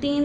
3